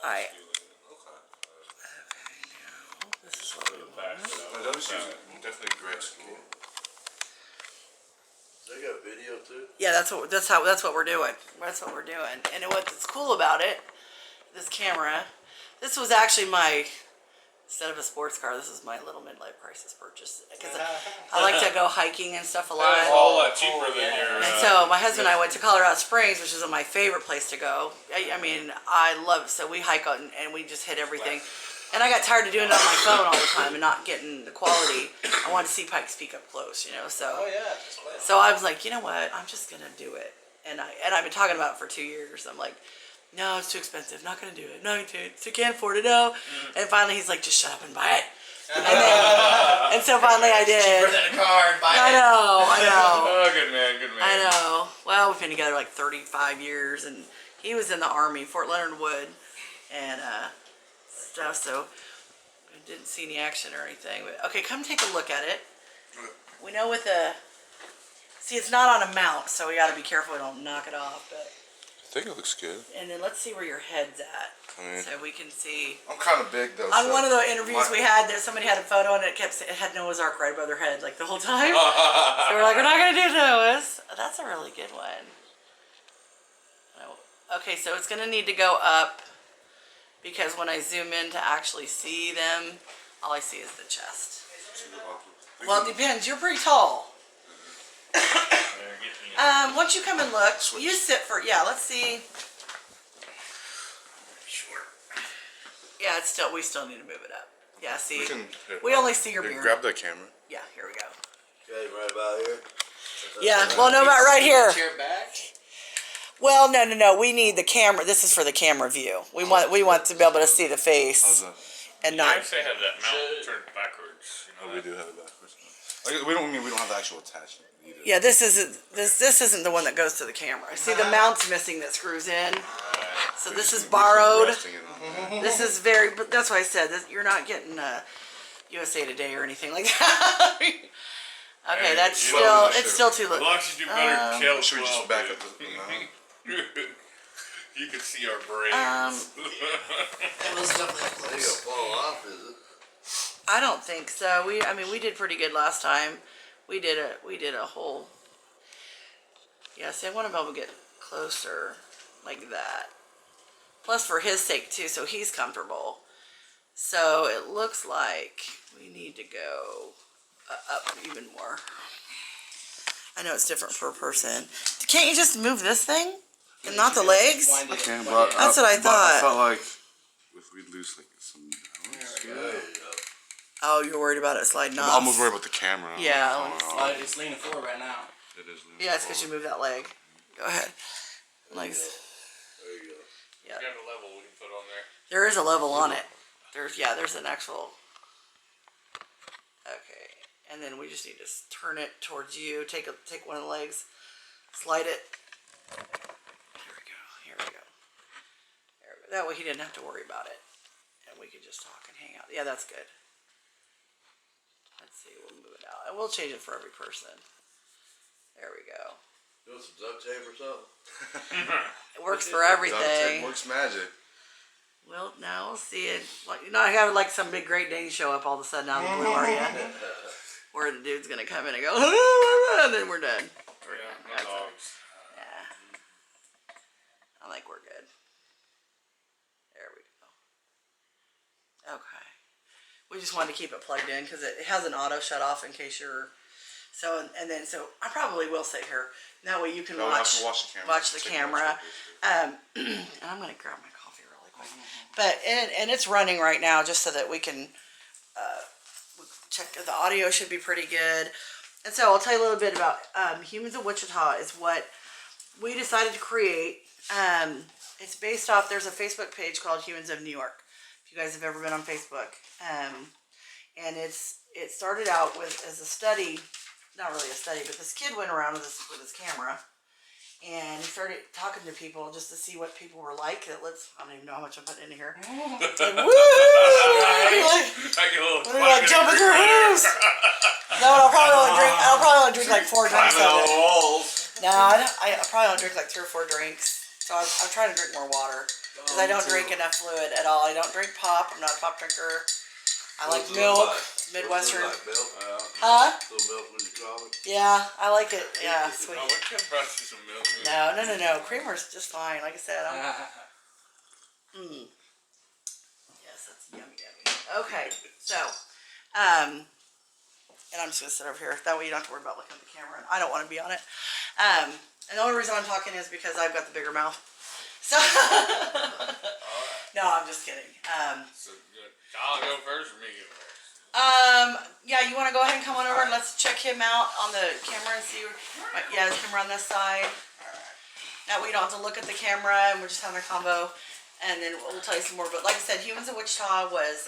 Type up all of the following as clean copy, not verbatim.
Alright. Okay. Now, this is what we want. Definitely great school. They got video too? Yeah, that's what we're doing. That's what we're doing. And what's cool about it, this camera, this was actually my, instead of a sports car, this is my little midlife crisis purchase. Because I like to go hiking and stuff a lot. It's a whole lot cheaper than your... And so my husband and I went to Colorado Springs, which is my favorite place to go. I mean, I love it. So we hike out and we just hit everything. And I got tired of doing it on my phone all the time and not getting the quality. I wanted to see Pikes Peak up close, you know. So, so I was like, you know what? I'm just gonna do it. And I've been talking about it for 2 years. I'm like, no, it's too expensive. Not gonna do it. Not gonna do it. So can't afford it. No. And finally, he's like, just shut up and buy it. And so finally, I did. Cheaper than a car and buy it. I know. Oh, good man, good man. I know. Well, we've been together like 35 years, and he was in the Army, Fort Leonard Wood, and stuff. So I didn't see any action or anything. But okay, come take a look at it. We know with the it's not on a mount, so we got to be careful we don't knock it off. But I think it looks good. and then let's see where your head's at, so we can see. I'm kind of big though. On one of the interviews we had, there somebody had a photo and it had Noah's Ark right above their head like the whole time. So we're like, we're not gonna do Noah's. That's a really good one. Okay, so it's gonna need to go up because when I zoom in to actually see them, all I see is the chest. Well, it depends. You're pretty tall. Once you come and look, you sit for let's see. Sure. Yeah, it's still we still need to move it up. Yeah, see, We we only see your mirror. Grab the camera. Yeah, here we go. Okay, right about here? Yeah, well, no, about right here. Chair back. Well, no. We need the camera. This is for the camera view. We want to be able to see the face and I not. actually have that mount turned backwards. You know, We do have it backwards. Like, we don't have the actual attachment either. Yeah, this isn't the one that goes to the camera. See, the mount's missing that screws in. So this is borrowed. This is but that's why I said that you're not getting USA Today or anything like that. Okay, that's still it's still too as low. long as you do better kill, Should we just back up? You can see our brains. It was definitely They gonna close. fall off, is it? I don't think so. We did pretty good last time. We did a whole. Yeah, see, I want to be able to get closer like that. Plus, for his sake too, so he's comfortable. So it looks like we need to go up even more. I know it's different per person. Can't you just move this thing and not the legs? I can, but That's what I thought. I felt like if we lose like some balance. Oh, you're worried about it sliding off? I'm almost worried about the camera. Yeah. It's leaning forward right now. It is. Yeah, it's because you moved that leg. Go ahead. Legs. There you go. Yeah. You have a level we can put on there. There is a level on it. There's an actual. Okay, and then we just need to turn it towards you. Take one of the legs, slide it. Here we go. Here we go. There we go. That way he didn't have to worry about it, and we could just talk and hang out. Yeah, that's good. Let's see. We'll move it out, and we'll change it for every person. There we go. Doing some duct tape or something? It works for everything. Works magic. Well, now we'll see it. Like, you're not having like some big Great Dane show up all of a sudden out of the blue, are you? Where the dude's gonna come in and go, and then we're done. Yeah, my dogs. Yeah. I think we're good. There we go. Okay. We just wanted to keep it plugged in because it has an auto shut off in case you're. So and then I probably will sit here. That way you can watch the camera. And I'm gonna grab my coffee really quick. But and it's running right now just so that we can check. The audio should be pretty good. And so I'll tell you a little bit about Humans of Wichita is what we decided to create. It's based off. There's a Facebook page called Humans of New York. If you guys have ever been on Facebook, and it started out as a study. Not really a study, but this kid went around with his camera, and he started talking to people just to see what people were like. I don't even know how much I'm putting in here. And woo! Like jumping through hoops. No, I'll probably only drink like 4 drinks of it. No, I probably only drink like 3 or 4 drinks. So I'm trying to drink more water. Because I don't drink enough fluid at all. I don't drink pop. I'm not a pop drinker. I like milk, Midwestern. Like milk? Huh? Little milk when you call it? Yeah, I like it. Yeah, sweet. Oh, we could have brought you some milk. No. Creamer's just fine. Like I said, yes, that's yummy. Okay, so, and I'm just gonna sit over here. That way you don't have to worry about looking at the camera. I don't want to be on it. And the only reason I'm talking is because I've got the bigger mouth. So, no, I'm just kidding. So, I'll go first or me go first? Yeah, you want to go ahead and come on over and let's check him out on the camera and see. Yeah, the camera on this side. That way you don't have to look at the camera and we're just having a combo. And then we'll tell you some more. But like I said, Humans of Wichita was,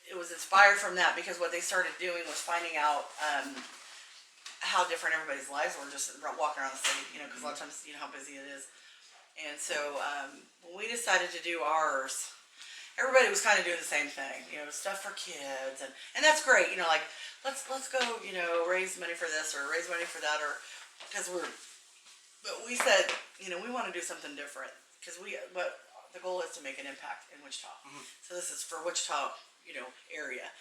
it was inspired from that because what they started doing was finding out how different everybody's lives were just walking around the city, you know, because a lot of times you know how busy it is. And so when we decided to do ours, everybody was kind of doing the same thing, you know, stuff for kids, and that's great, you know, like let's go, you know, raise money for this or raise money for that, or because but we said, you know, we want to do something different because but the goal is to make an impact in Wichita. So this is for Wichita, you know, area,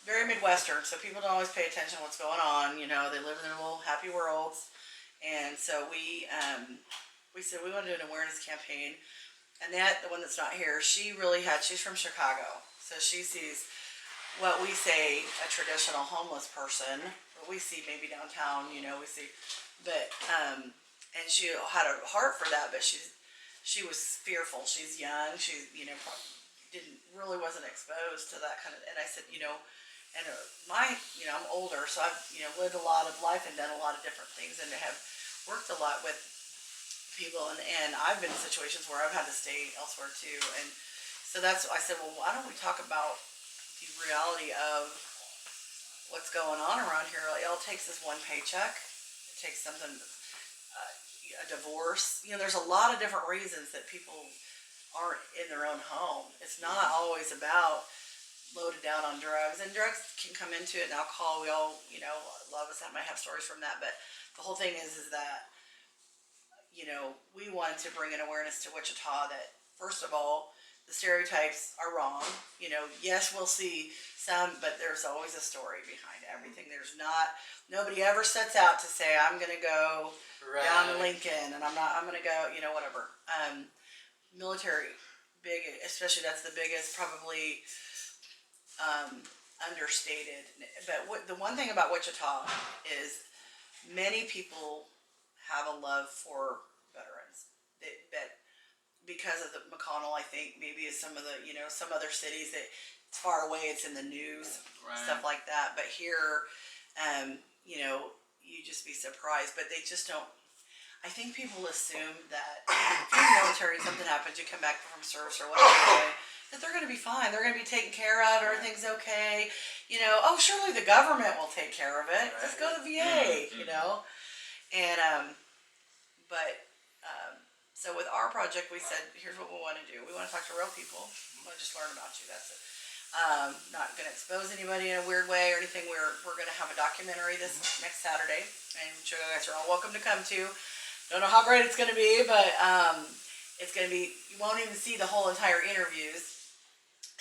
very Midwestern, so people don't always pay attention to what's going on, you know, they live in their little happy worlds, and so we said we want to do an awareness campaign. Annette, the one that's not here, she's from Chicago. So she sees what we say a traditional homeless person, what we see maybe downtown, you know, and she had a heart for that, but she was fearful. She's young. She, you know, wasn't exposed to that kind of, and I said, you know, and you know, I'm older, so I've, you know, lived a lot of life and done a lot of different things and have worked a lot with people, and I've been in situations where I've had to stay elsewhere too, and so that's I said, well, why don't we talk about the reality of what's going on around here? Like, all it takes is one paycheck. It takes something, a divorce. You know, there's a lot of different reasons that people aren't in their own home. It's not always about loaded down on drugs, and drugs can come into it, and alcohol. We all, you know, a lot of us might have stories from that, but the whole thing is that, you know, we wanted to bring an awareness to Wichita that, first of all, the stereotypes are wrong. You know, yes, we'll see some, but there's always a story behind everything. Nobody ever sets out to say, I'm going to go down to Lincoln, and I'm going to go, you know, whatever. Military, big, especially that's the biggest, probably understated. But the one thing about Wichita is many people have a love for veterans that because of the McConnell, I think maybe is some of the, you know, some other cities that it's far away, it's in the news, stuff like that. But here, you know, you just be surprised, but they just don't. I think people assume that if you're in the military and something happens, you come back from service or whatever, that they're going to be fine. They're going to be taken care of. Everything's okay. You know, oh, surely the government will take care of it. Just go to the VA, you know. And, so with our project, we said, here's what we want to do. We want to talk to real people. We want to just learn about you. That's it. Not going to expose anybody in a weird way or anything. We're going to have a documentary this next Saturday, and you guys are all welcome to come to. Don't know how great it's going to be, but it's going to be. You won't even see the whole entire interviews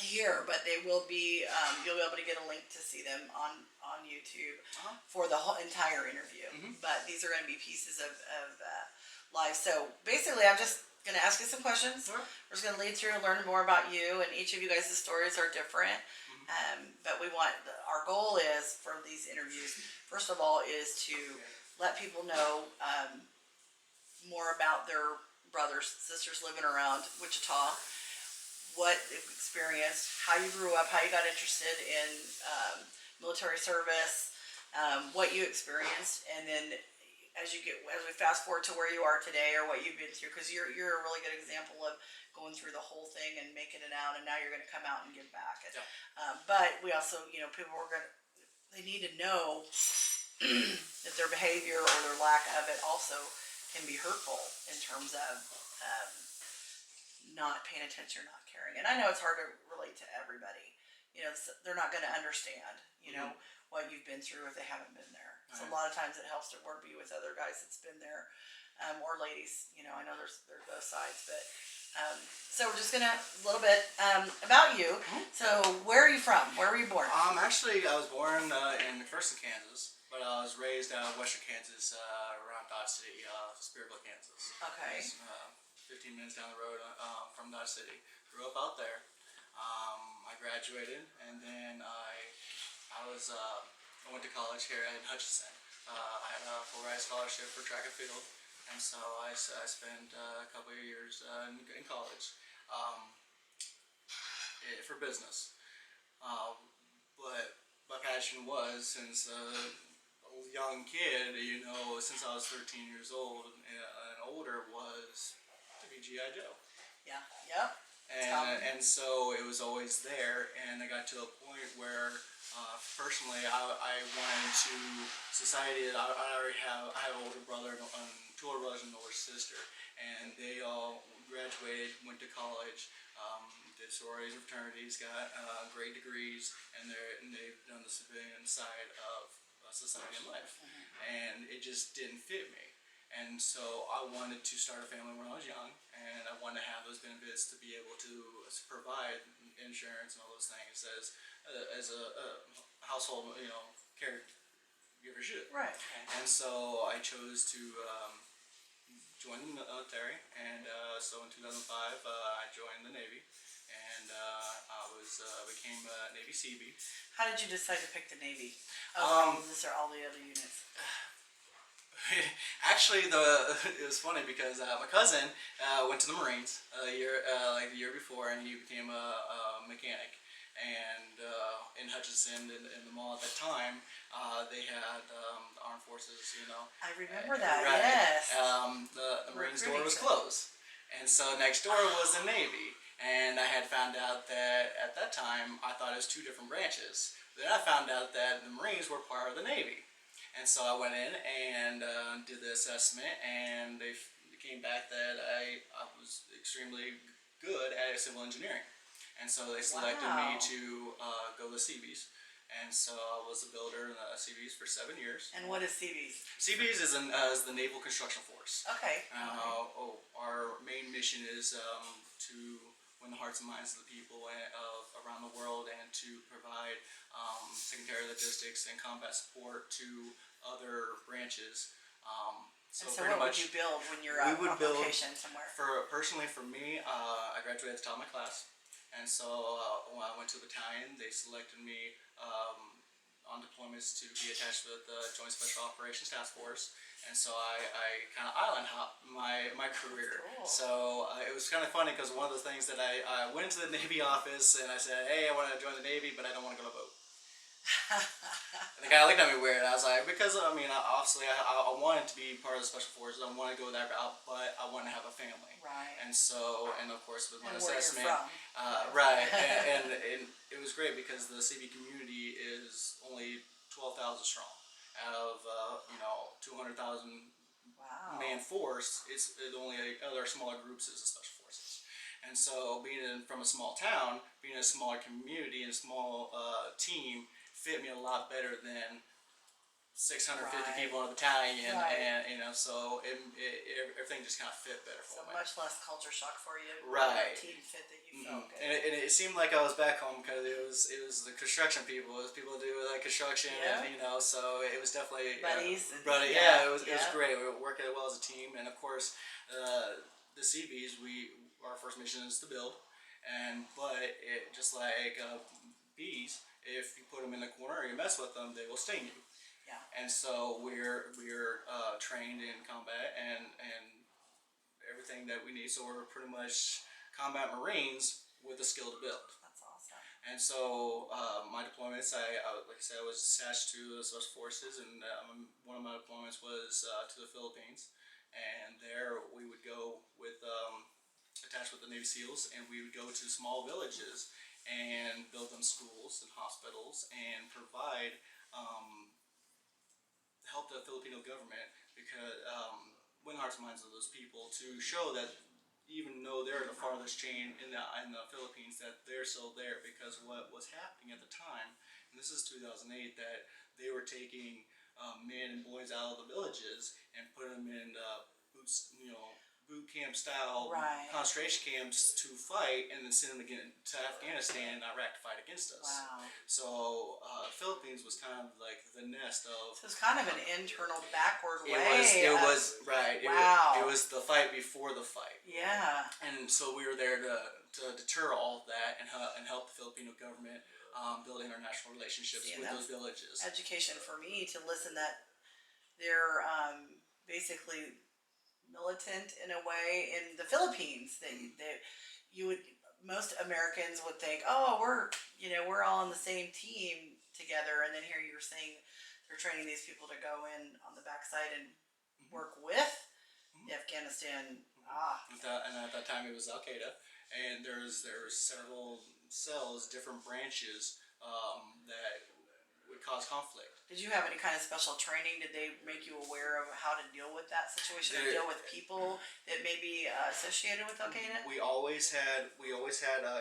here, but they will be. You'll be able to get a link to see them on YouTube for the whole entire interview. But these are going to be pieces of live. So basically, I'm just going to ask you some questions. We're just going to lead through and learn more about you, and each of you guys' stories are different. But our goal is for these interviews, first of all, is to let people know more about their brothers, sisters living around Wichita, what they've experienced, how you grew up, how you got interested in military service, what you experienced, and then as we fast forward to where you are today or what you've been through, because you're a really good example of going through the whole thing and making it out, and now you're going to come out and give back. And, but we also, you know, people they need to know that their behavior or their lack of it also can be hurtful in terms of not paying attention, not caring. And I know it's hard to relate to everybody. You know, they're not going to understand, you know, what you've been through if they haven't been there. So a lot of times it helps to be with other guys that's been there. or ladies. You know, I know there's both sides, but so we're just gonna a little bit about you. So where are you from? Where were you born? Actually, I was born in McPherson, Kansas, but I was raised out of Western Kansas, around Dodge City, Spearville, Kansas. Okay. It's, 15 minutes down the road from Dodge City. Grew up out there. I graduated, and then I went to college here at Hutchinson. I had a full ride scholarship for track and field, and so I spent a couple of years in college for business. But my passion was, since a young kid, you know, since I was 13 years old and older, was to be G.I. Joe. Yeah. Yep. And so it was always there, and I got to a point where personally I wanted to society. I have an older brother and two older brothers and an older sister, and they all graduated, went to college, did sororities and fraternities, got great degrees, and they've done the civilian side of society and life, and it just didn't fit me. And so I wanted to start a family when I was young, and I wanted to have those benefits to be able to provide insurance and all those things as a household, you know, caregiver should. Right. And so I chose to join the military, and so in 2005 I joined the Navy, and I became a Navy Seabee. How did you decide to pick the Navy? These are all the other units. Actually, it was funny because my cousin went to the Marines the year before, and he became a mechanic. And in Hutchinson, in the mall at that time, they had the armed forces. You know, I remember that. right. Yes. The Marine store was closed, and so next door was the Navy. And I had found out that at that time I thought it was two different branches. Then I found out that the Marines were part of the Navy. And so I went in and did the assessment, and they came back that I was extremely good at civil engineering. And so they selected me to go to the Seabees. And so I was a builder in the Seabees for 7 years. And what is Seabees? Seabees is the Naval Construction Force. Okay. Our main mission is to win the hearts and minds of the people around the world, and to provide secondary logistics and combat support to other branches. So what would you build when you're on location somewhere? Personally, for me, I graduated at the top of my class, and so when I went to the battalion, they selected me on deployments to be attached with the Joint Special Operations Task Force. And so I kind of island hopped my career. Cool. So it was kind of funny, because one of the things that I went to the Navy office and I said, hey, I want to join the Navy, but I don't want to go to boat. And they kind of looked at me weird. I was like, because I mean, obviously I wanted to be part of the Special Forces. I wanted to go that route, but I want to have a family. Right. And so, and of course with my And where you're assessment, from. right, and it was great because the CB community is only 12,000 strong. Out of 200,000 Wow. man force, it's the only other smaller groups is the Special Forces. And so, being from a small town, being in a smaller community and a small team, fit me a lot better than 650 Right. people in a battalion, Right. and so everything just kind of fit better So for me. much less culture shock for you. Right. Team fit that you felt good. And it seemed like I was back home, because it was the construction people. It was people who do like construction, Yeah. and so it was definitely Buddies. yeah, it was great. We were working well as a team, and of course, the Seabees, our first mission is to build, but it just like bees, if you put them in the corner or you mess with them, they will sting you. Yeah. And so we're trained in combat and everything that we need. So we're pretty much combat Marines with the skill to build. That's awesome. And so my deployments, like I said, I was attached to the Special Forces, and one of my deployments was to the Philippines. And there we would go with attached with the Navy SEALs, and we would go to small villages and build them schools and hospitals, and provide help the Filipino government, because win the hearts and minds of those people, to show that even though they're the farthest chain in the Philippines, that they're still there, because what was happening at the time, and this is 2008, that they were taking men and boys out of the villages and putting them in boot boot camp style Right. concentration camps to fight, and then send them again to Afghanistan and Iraq to fight against us. Wow. So Philippines was kind of like the nest of. So it's kind of an internal backward way. It was right. Wow. It was the fight before the fight. Yeah. And so we were there to deter all of that and help the Filipino government build international relationships with those villages. Education for me to listen that they're basically militant in a way in the Philippines. Most Americans would think, oh, we're all on the same team together, and then here you're saying they're training these people to go in on the backside and work with the Afghanistan. And at that time it was Al Qaeda, and there was several cells, different branches that would cause conflict. Did you have any kind of special training? Did they make you aware of how to deal with that situation, or deal with people that may be associated with Al Qaeda? We always had.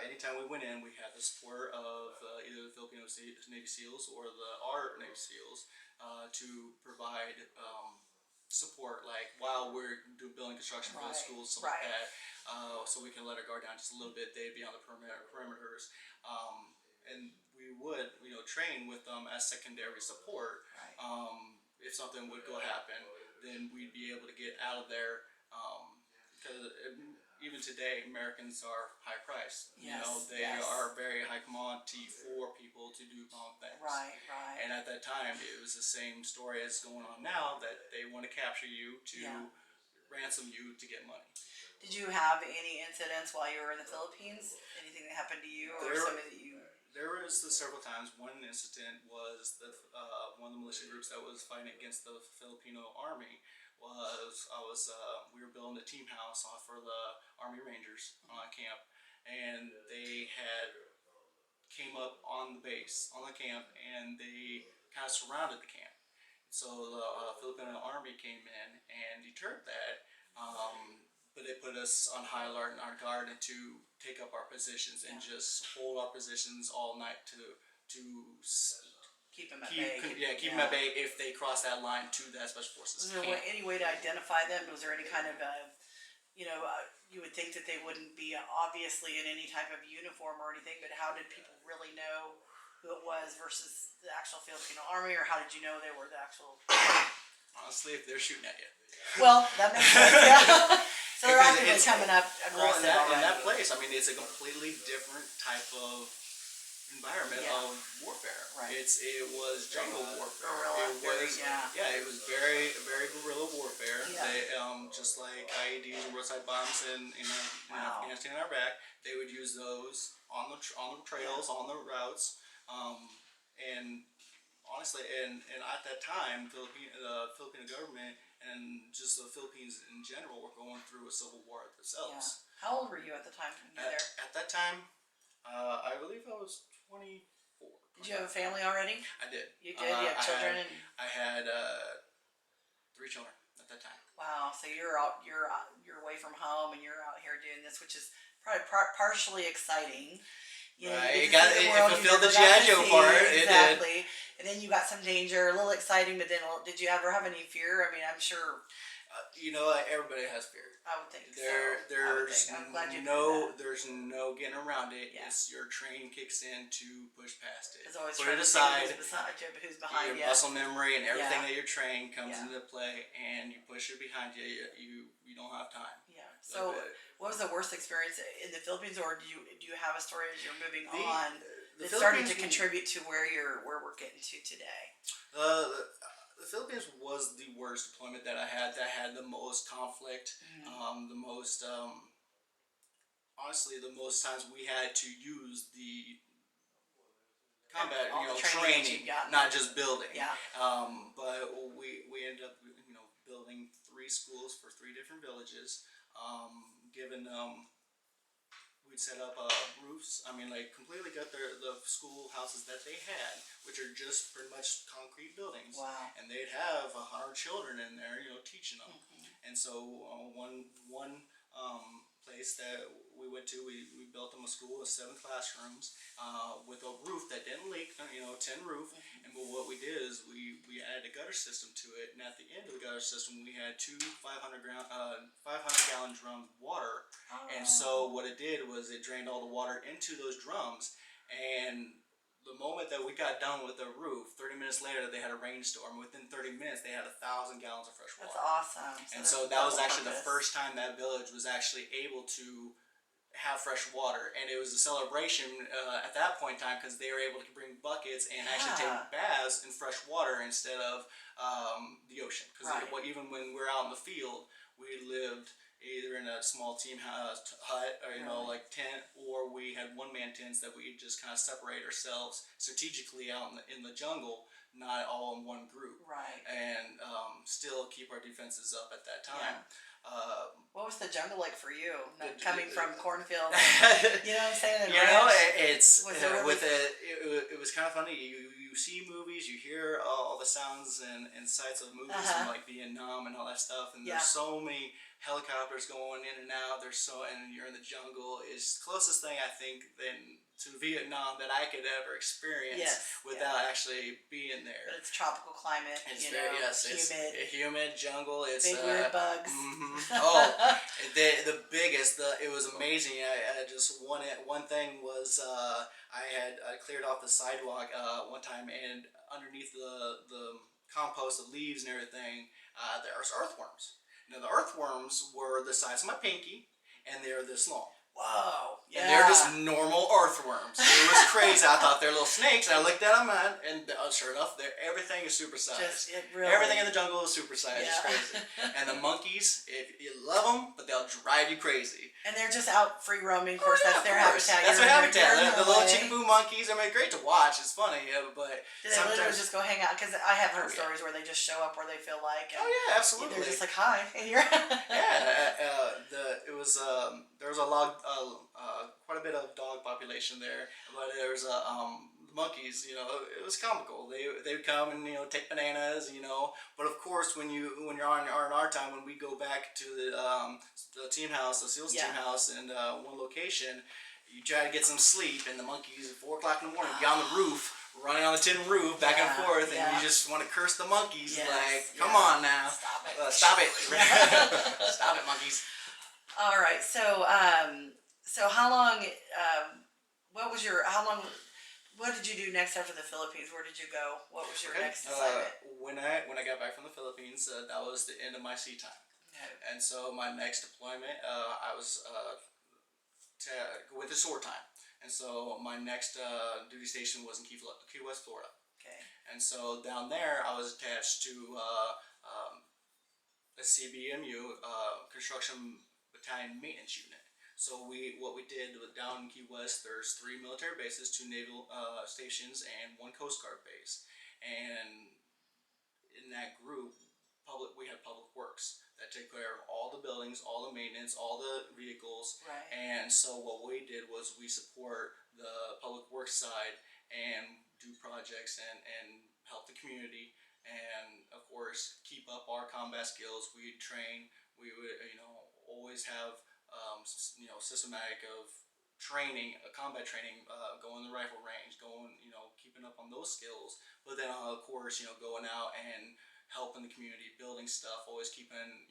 Anytime we went in, we had the support of either the Filipino Navy SEALs or our Navy SEALs to provide support, like while we're building construction for the schools, stuff like that. So we can let our guard down just a little bit. They'd be on the perimeters, and we would, train with them as secondary support. Right. If something would go happen, then we'd be able to get out of there. Because even today, Americans are high priced. Yes, They are very high commodity for people to do wrong things. Right. And at that time, it was the same story as going on now, that they want to capture you to ransom you to get money. Did you have any incidents while you were in the Philippines? Anything that happened to you, or somebody that you? There was several times. One incident was that one of the militia groups that was fighting against the Filipino army we were building a team house for the Army Rangers on camp, and they had came up on the base on the camp, and they kind of surrounded the camp. So the Filipino army came in and deterred that. But they put us on high alert and our guard to take up our positions and just hold our positions all night to Keep them at bay. keep them at bay if they cross that line to that special forces. Was there any way to identify them? Was there any kind of you would think that they wouldn't be obviously in any type of uniform or anything, but how did people really know who it was versus the actual Filipino army, or how did you know they were the actual? Honestly, if they're shooting at you. Well, that makes sense. Yeah. So they're actively coming up aggressive. In that place, I mean, it's a completely different type of environment of warfare. Right. It was jungle warfare. Guerrilla, It was very guerrilla warfare. Yeah. They, just like IEDs and roadside bombs in Afghanistan and Iraq, they would use those on the trails, on the routes, and honestly, and at that time, the Filipino government and just the Philippines in general were going through a civil war themselves. Yeah. How old were you at the time when you were there? At that time, I believe I was 24. Did you have a family already? I did. You did? You had children? I had 3 children at that time. Wow. So you're away from home and you're out here doing this, which is probably partially exciting. It fulfilled the G.I. Joe part. Exactly. And then you got some danger, a little exciting, but then did you ever have any fear? I mean, I'm sure. Everybody has fear. I would think I'm glad you there's no getting around it. Yeah. It's your train kicks in to push past it. It's always put it trying to aside. see who's behind your you. muscle memory and everything that you're trained comes into play, and you push it behind you. You don't have time. Yeah. So, what was the worst experience in the Philippines, or do you have a story as you're moving on that started to contribute to where we're getting to today? The Philippines was the worst deployment that I had. That had the most conflict, the most honestly, the most times we had to use the combat, training, not just building. Yeah. But we ended up, building 3 schools for 3 different villages. We'd set up roofs. I mean, like completely got the school houses that they had, which are just pretty much concrete buildings. Wow. And they'd have 100 children in there, teaching them. And so one place that we went to, we built them a school with 7 classrooms with a roof that didn't leak, tin roof. And what we did is we added a gutter system to it, and at the end of the gutter system we had 2 500-gallon drums of water. And so what it did was it drained all the water into those drums, and the moment that we got done with the roof, 30 minutes later they had a rainstorm. Within 30 minutes they had 1,000 gallons of fresh water. That's awesome. And so that was actually the first time that village was actually able to have fresh water, and it was a celebration at that point in time because they were able to bring buckets and actually take baths in fresh water instead of the ocean. Because even when we're out in the field, we lived either in a small team hut or like tent, or we had one-man tents that we just kind of separate ourselves strategically out in the jungle, not all in one group, and still keep our defenses up at that time. What was the jungle like for you? Coming from cornfield, you know what I'm saying? It was kind of funny. You see movies, you hear all the sounds and sights of movies from like Vietnam and all that stuff, and there's so many helicopters going in and out. And you're in the jungle. It's the closest thing I think to Vietnam that I could ever experience without actually being there. But it's tropical climate. It's humid. It's a humid jungle. It's big weird bugs. The biggest. It was amazing. I just one thing was I cleared off the sidewalk one time, and underneath the compost of leaves and everything, there's earthworms. Now the earthworms were the size of my pinky, and they're this long. Whoa! Yeah. And they're just normal earthworms. It was crazy. I thought they're little snakes, and I looked at them, and sure enough, everything is supersized. Everything in the jungle is supersized. It's crazy. And the monkeys, if you love them, but they'll drive you crazy. And they're just out free roaming. Of course, that's their habitat. That's their habitat. The little chickaboo monkeys. I mean, great to watch. It's funny, but do they literally just go hang out? Because I have heard stories where they just show up where they feel like. Oh yeah, absolutely. They're just like, hi, and you're. There was quite a bit of dog population there, but there was monkeys. It was comical. They would come and take bananas. But of course, when you're on our time, when we go back to the team house, the SEALs team house, and one location, you try to get some sleep, and the monkeys at 4 o'clock in the morning be on the roof, running on the tin roof back and forth, and you just want to curse the monkeys. Come on now, stop it, stop it, monkeys. All right, so how long? What did you do next after the Philippines? Where did you go? What was your next assignment? When I got back from the Philippines, that was the end of my sea time. And so my next deployment, I was with the SOAR time. And so my next duty station was in Key West, Florida. Okay. And so down there, I was attached to a CBMU, Construction Battalion Maintenance Unit. So what we did down in Key West, there's 3 military bases, 2 naval stations, and 1 Coast Guard base. And in that group, we had public works that take care of all the buildings, all the maintenance, all the vehicles. Right. And so what we did was we support the public works side and do projects and help the community, and of course keep up our combat skills. We'd train. We would always have systematic of training, combat training, going to the rifle range, keeping up on those skills. But then of course going out and helping the community, building stuff, always keeping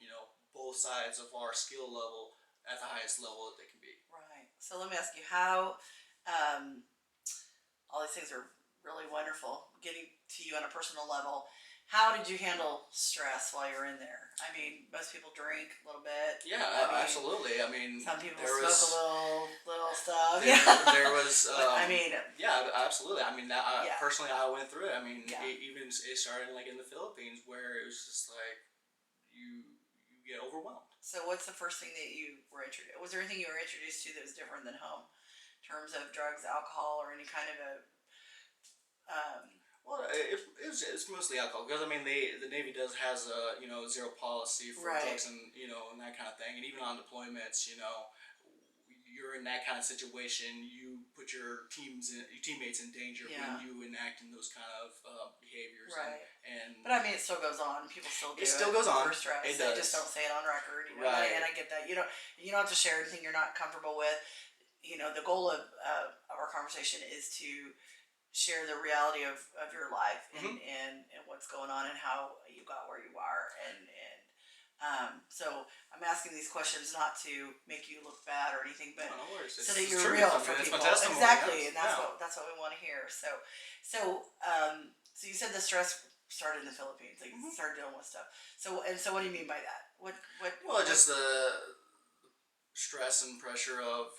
both sides of our skill level at the highest level that they can be. Right. So let me ask you how all these things are really wonderful. Getting to you on a personal level, how did you handle stress while you're in there? I mean, most people drink a little bit. Yeah, absolutely. I mean, some people smoke a little stuff. There was. Yeah, absolutely. I mean, personally, I went through it. I mean, it started like in the Philippines, where it was just like you get overwhelmed. So, what's the first thing that you were introduced? Was there anything you were introduced to that was different than home, in terms of drugs, alcohol, or any kind of a? Well, it's mostly alcohol, because I mean the Navy has a zero policy for drugs and and that kind of thing, and even on deployments, you're in that kind of situation, you put your teammates in danger Yeah. when you enact in those kind of behaviors. Right. And But I mean, it still goes on. People still do it. It still goes on. For stress. It They does. just don't say it on record. You know? Right. And I get that. You don't have to share anything you're not comfortable with. You know, the goal of our conversation is to share the reality of your life and what's going on and how you got where you are. So I'm asking these questions not to make you look bad or anything, but no worries. so that It's you're truth. real I mean, for it's people. my testimony, Exactly, yes. and that's what we want to hear. So you said the stress started in the Philippines, like you started dealing with stuff. So what do you mean by that? Well, just the stress and pressure of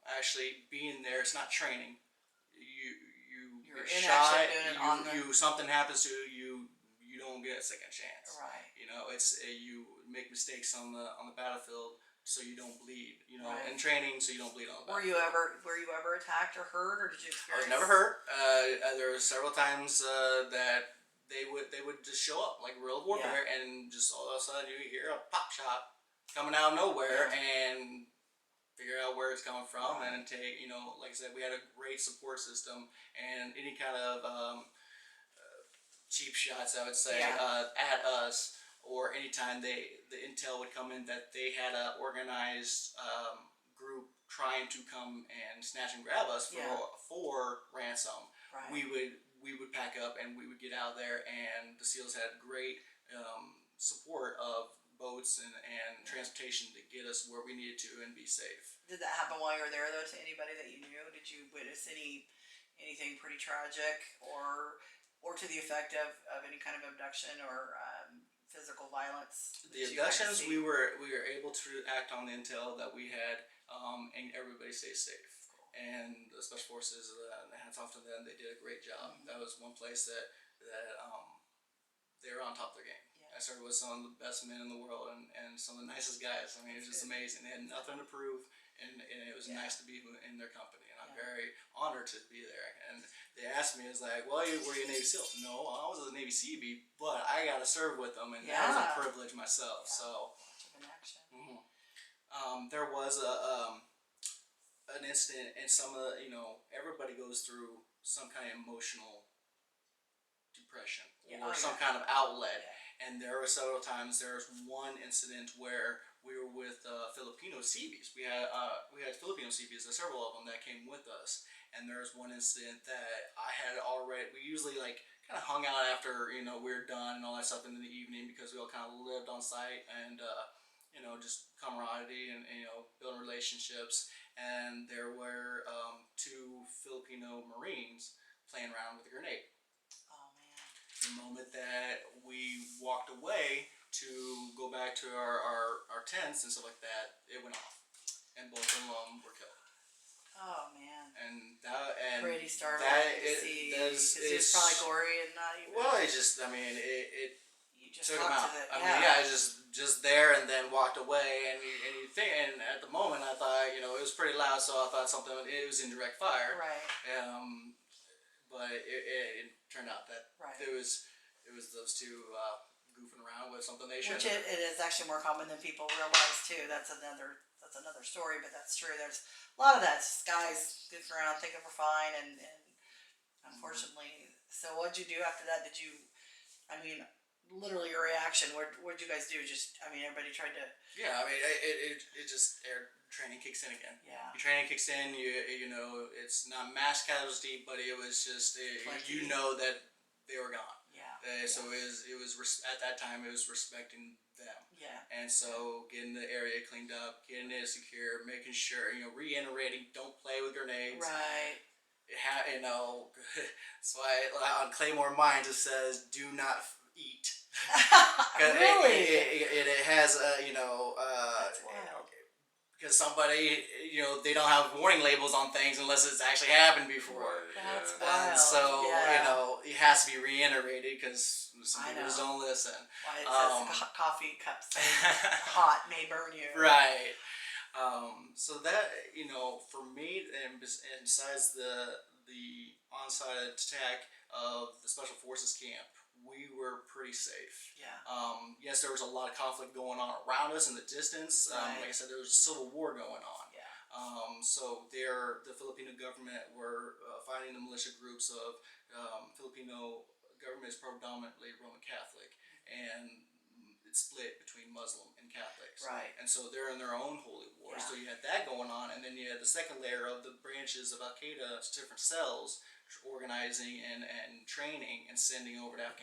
actually being there. It's not training. You're get in shot. action doing it on the Something happens to you. You don't get a second chance. right. It's you make mistakes on the battlefield so you don't bleed. Right. In training so you don't bleed on the Were battlefield. you ever attacked or hurt, or did you I experience? was never hurt. There were several times that they would just show up like real warfare, and just all of a sudden you hear a pop shot coming out of nowhere, and figure out where it's coming from, and take like I said, we had a great support system, and any kind of cheap shots, I would say, at us, or anytime the intel would come in that they had a organized group trying to come and snatch and grab us for ransom. Right. We would pack up and we would get out of there, and the SEALs had great support of boats and transportation to get us where we needed to and be safe. Did that happen while you were there, though, to anybody that you knew? Did you witness anything pretty tragic, or to the effect of any kind of abduction or physical violence? The abductions, we were able to act on the intel that we had, and everybody stays safe. And the Special Forces, hats off to them, they did a great job. That was one place that they were on top of their game. I started with some of the best men in the world and some of the nicest guys. I mean, it was just amazing. They had nothing to prove, and it was nice to be in their company. And I'm very honored to be there. And they asked me, it's like, well, were you a Navy SEAL? No, I was a Navy Seabee, but I got to serve with them, and that was a privilege myself. So, in action. there was an incident, and some of everybody goes through some kind of emotional depression or some kind of outlet. And there were several times. There was one incident where we were with Filipino Seabees. We had Filipino Seabees. There's several of them that came with us. And there was one incident that I had already. We usually kind of hung out after we were done and all that stuff in the evening, because we all kind of lived on site, and just camaraderie and building relationships. And there were two Filipino Marines playing around with a grenade. The moment that we walked away to go back to our tents and stuff like that, it went off, and both of them were killed. Oh man! And pretty startling to see. It's probably gory and not even. Well, it just, it you just took them out. I just there, and then walked away, and you think, and at the moment I thought, it was pretty loud, so I thought it was indirect fire. Right. But it turned out that it was those two goofing around with something they shouldn't. Which it is actually more common than people realize too. That's another story, but that's true. There's a lot of that. Just guys goofing around thinking we're fine, and unfortunately. So what'd you do after that? Did you? Literally your reaction. What'd you guys do? Everybody tried to. Yeah, it just training kicks in again. Yeah. Your training kicks in. It's not mass casualty, but it was just that they were gone. Yeah. So it was at that time it was respecting them. Yeah. And so getting the area cleaned up, getting it secure, making sure reiterating, don't play with grenades. Right. That's why on Claymore Mines it says do not eat. Really? It has That's wild. because somebody they don't have warning labels on things unless it's actually happened before. That's wild. And so it has to be reiterated because some people just don't listen. Why it says coffee cups hot may burn you. Right. So that for me, and besides the on-site attack of the Special Forces camp, we were pretty safe. Yeah. Yes, there was a lot of conflict going on around us in the distance. Right. Like I said, there was a civil war going on. Yeah. So the Filipino government were fighting the militia groups of Filipino government is predominantly Roman Catholic, and it's split between Muslim and Catholics. Right. And so they're in their own holy war. Yeah. So you had that going on, and then you had the second layer of the branches of Al Qaeda, different cells organizing and training and sending over to Afghanistan.